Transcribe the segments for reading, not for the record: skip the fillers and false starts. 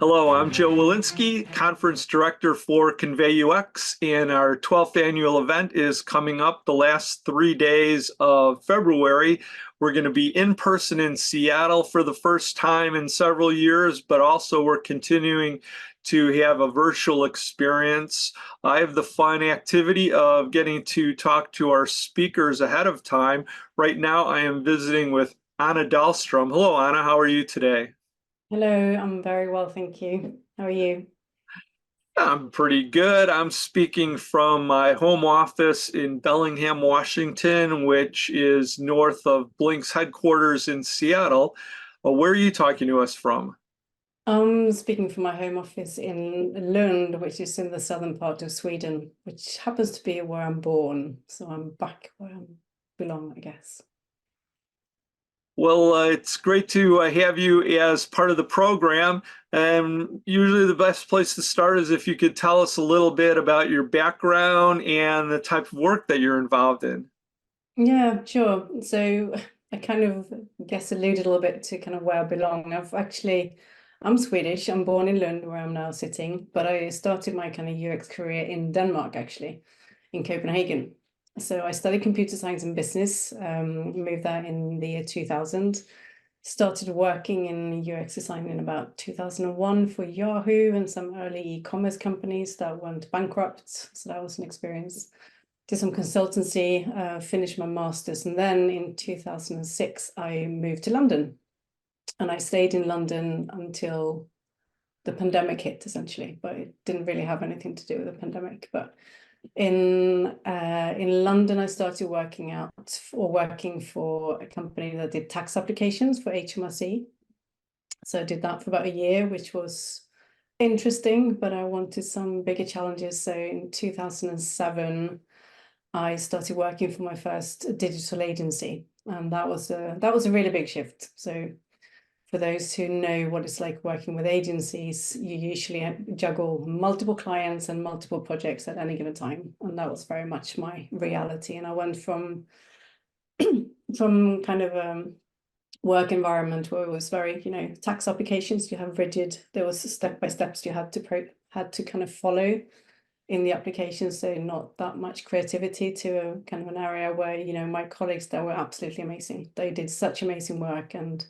Hello, I'm Joe Walensky, Conference Director for Convey UX, and our 12th annual event is coming up the last 3 days of February. We're going to be in person in Seattle for the first time in several years, but also we're continuing to have a virtual experience. I have the fun activity of getting to talk to our speakers ahead of time. Right now, I am visiting with Anna Dahlström. Hello, Anna. How are you today? Hello, I'm very well, thank you. How are you? I'm pretty good. I'm speaking from my home office in Bellingham, Washington, which is north of Blink's headquarters in Seattle. Where are you talking to us from? I'm speaking from my home office in Lund, which is in the southern part of Sweden, which happens to be where I'm born. So I'm back where I belong, I guess. Well, it's great to have you as part of the program. And usually the best place to start is if you could tell us a little bit about your background and the type of work that you're involved in. Yeah, sure. So I kind of guess alluded a little bit to kind of where I belong. I'm Swedish. I'm born in Lund, where I'm now sitting, but I started my kind of UX career in Denmark, actually, in Copenhagen. So I studied computer science and business, moved there in the year 2000, started working in UX design in about 2001 for Yahoo and some early e-commerce companies that went bankrupt. So that was an experience. Did some consultancy, finished my master's, and then in 2006 I moved to London, and I stayed in London until the pandemic hit, essentially. But it didn't really have anything to do with the pandemic. But in London, I started working for a company that did tax applications for HMRC. So I did that for about a year, which was interesting, but I wanted some bigger challenges. So in 2007. I started working for my first digital agency, and that was a really big shift. So for those who know what it's like working with agencies, you usually juggle multiple clients and multiple projects at any given time, and that was very much my reality. And I went from kind of work environment where it was very, tax applications, you have rigid, there was step by steps you had to kind of follow in the application, so not that much creativity, to a kind of an area where, my colleagues there were absolutely amazing. They did such amazing work, and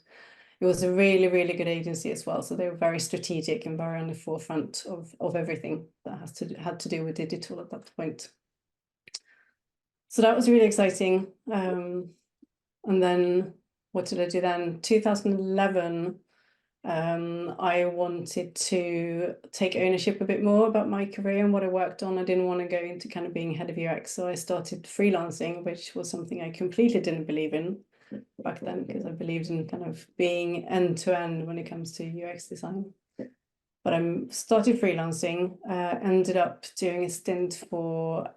it was a really, really good agency as well. So they were very strategic and very on the forefront of everything that had to do with digital at that point. So that was really exciting. And then what did I do then? 2011. I wanted to take ownership a bit more about my career and what I worked on. I didn't want to go into kind of being head of UX, so I started freelancing, which was something I completely didn't believe in back then, because I believed in kind of being end-to-end when it comes to UX design. But I started freelancing, ended up doing a stint for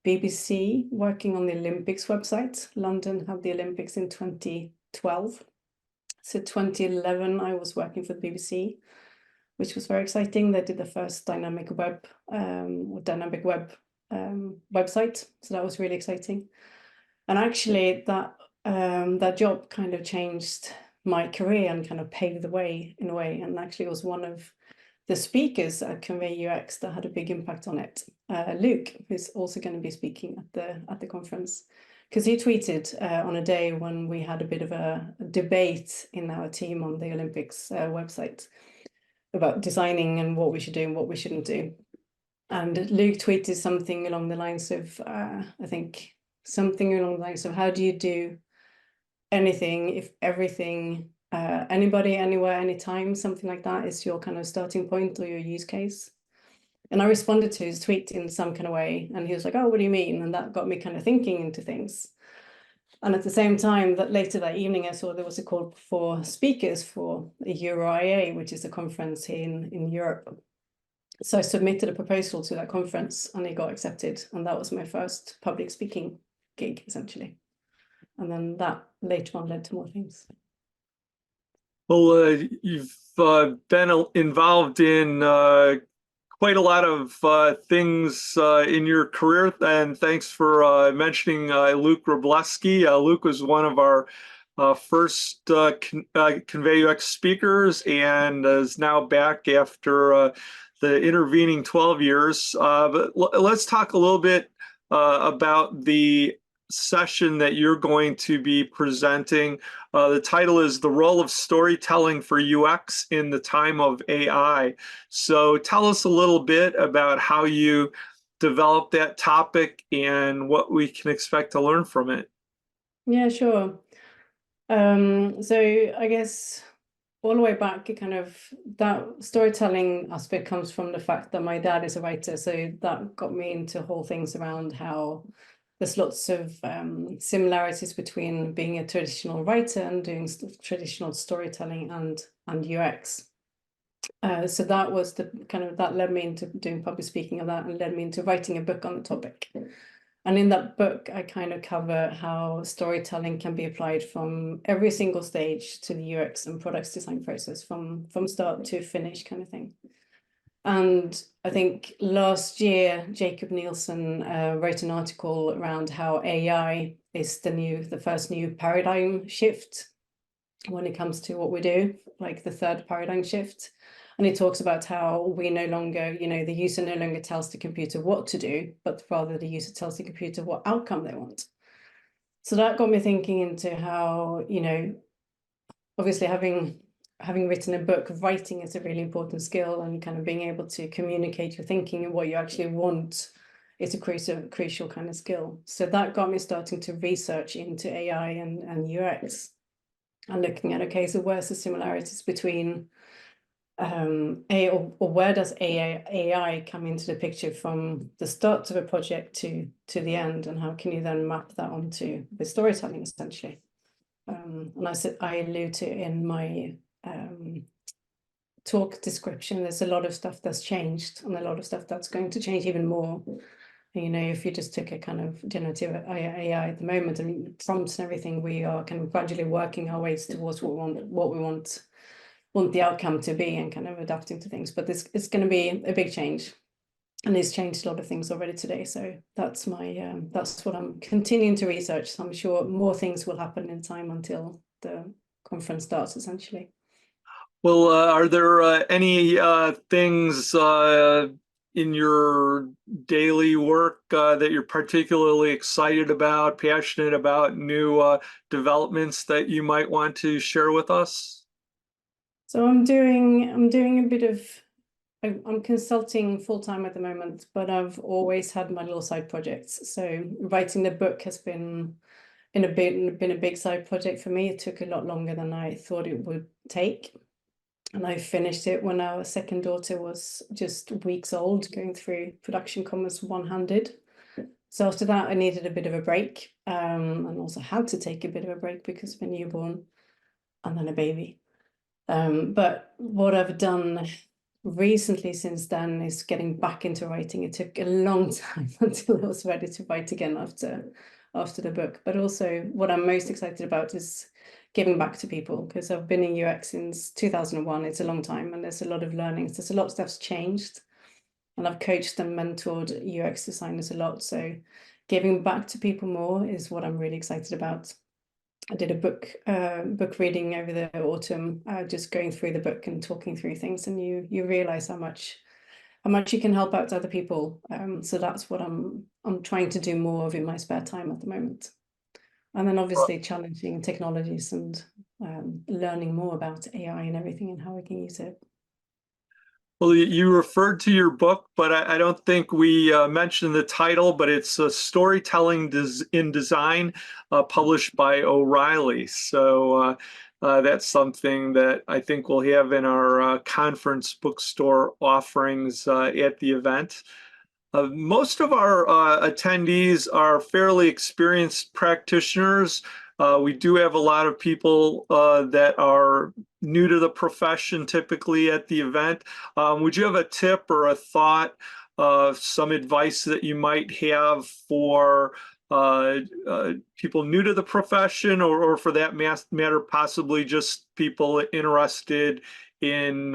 BBC, working on the Olympics website. London had the Olympics in 2012. So 2011, I was working for the BBC, which was very exciting. They did the first dynamic web website. So that was really exciting. And actually that job kind of changed my career and kind of paved the way in a way. And actually was one of the speakers at Convey UX that had a big impact on it. Luke, who's also going to be speaking at the conference. Because he tweeted on a day when we had a bit of a debate in our team on the Olympics website about designing and what we should do and what we shouldn't do. And Luke tweeted something along the lines of, how do you do anything if everything, anybody, anywhere, anytime, something like that is your kind of starting point or your use case? And I responded to his tweet in some kind of way, and he was like, oh, what do you mean? And that got me kind of thinking into things. And at the same time, that later that evening, I saw there was a call for speakers for the EuroIA, which is a conference here in Europe. So I submitted a proposal to that conference, and it got accepted. And that was my first public speaking gig, essentially. And then that later on led to more things. Well, you've been involved in quite a lot of things in your career, and thanks for mentioning Luke Wroblewski. Luke was one of our first Convey UX speakers and is now back after the intervening 12 years. But let's talk a little bit about the session that you're going to be presenting. The title is The Role of Storytelling for UX in the Time of AI. So tell us a little bit about how you developed that topic and what we can expect to learn from it. Yeah, sure. So I guess all the way back, it kind of that storytelling aspect comes from the fact that my dad is a writer. So that got me into whole things around how there's lots of similarities between being a traditional writer and doing traditional storytelling and UX. So that was the kind of that led me into doing public speaking of that and led me into writing a book on the topic. And in that book, I kind of cover how storytelling can be applied from every single stage to the UX and products design process from start to finish kind of thing. And I think last year, Jacob Nielsen wrote an article around how AI is the first new paradigm shift when it comes to what we do, like the third paradigm shift. And it talks about how we no longer, the user no longer tells the computer what to do, but rather the user tells the computer what outcome they want. So that got me thinking into how, obviously having written a book, writing is a really important skill, and kind of being able to communicate your thinking and what you actually want is a crucial kind of skill. So that got me starting to research into AI and UX and looking at, okay, so where's the similarities between or where does AI come into the picture from the start of a project to the end, and how can you then map that onto the storytelling essentially? And I allude to in my talk description, there's a lot of stuff that's changed and a lot of stuff that's going to change even more. If you just took a kind of generative AI at the moment and prompts and everything, we are kind of gradually working our ways towards what we want the outcome to be, and kind of adapting to things. But this is going to be a big change, and it's changed a lot of things already today. So that's my that's what I'm continuing to research. So I'm sure more things will happen in time until the conference starts essentially. Well, are there any things in your daily work that you're particularly excited about, passionate about, new developments that you might want to share with us? So I'm doing a bit of I'm consulting full time at the moment, but I've always had my little side projects. So writing the book has been a big side project for me. It took a lot longer than I thought it would take. And I finished it when our second daughter was just weeks old, going through production commas one-handed. So after that, I needed a bit of a break, and also had to take a bit of a break because of a newborn and then a baby. But what I've done recently since then is getting back into writing. It took a long time until I was ready to write again after the book. But also what I'm most excited about is giving back to people, because I've been in UX since 2001. It's a long time, and there's a lot of learnings. There's a lot of stuff's changed, and I've coached and mentored UX designers a lot. So giving back to people more is what I'm really excited about. I did a book reading over the autumn, just going through the book and talking through things, and you realize how much you can help out other people. So that's what I'm trying to do more of in my spare time at the moment. And then obviously challenging technologies and learning more about AI and everything and how we can use it. Well, you referred to your book, but I don't think we mentioned the title, but it's Storytelling in Design, published by O'Reilly. So that's something that I think we'll have in our conference bookstore offerings at the event. Most of our attendees are fairly experienced practitioners. We do have a lot of people that are new to the profession typically at the event. Would you have a tip or a thought, some advice that you might have for people new to the profession, or for that matter, possibly just people interested in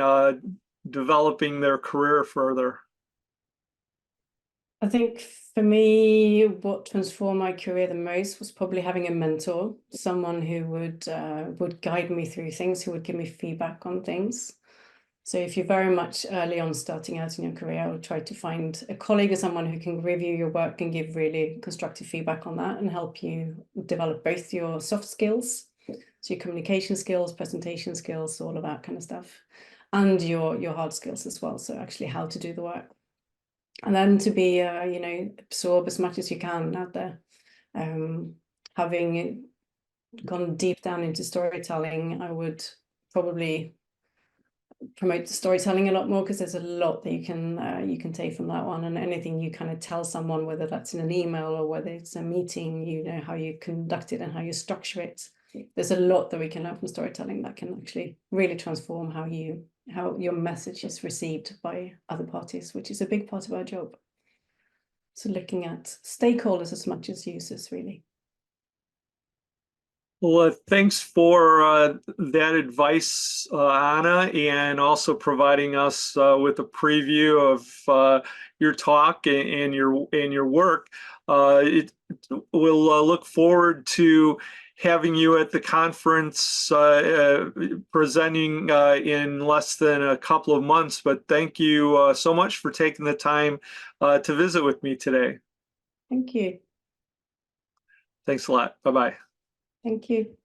developing their career further? I think for me, what transformed my career the most was probably having a mentor, someone who would guide me through things, who would give me feedback on things. So if you're very much early on starting out in your career, I would try to find a colleague or someone who can review your work and give really constructive feedback on that and help you develop both your soft skills, so your communication skills, presentation skills, all of that kind of stuff, and your hard skills as well. So actually how to do the work. And then to be, absorb as much as you can out there. Having gone deep down into storytelling, I would probably promote the storytelling a lot more, because there's a lot that you can take from that one, and anything you kind of tell someone, whether that's in an email or whether it's a meeting, how you conduct it and how you structure it. There's a lot that we can learn from storytelling that can actually really transform how your message is received by other parties, which is a big part of our job. So looking at stakeholders as much as users, really. Well, thanks for that advice, Anna, and also providing us with a preview of your talk and your work. We'll look forward to having you at the conference presenting in less than a couple of months. But thank you so much for taking the time to visit with me today. Thank you. Thanks a lot. Bye-bye. Thank you.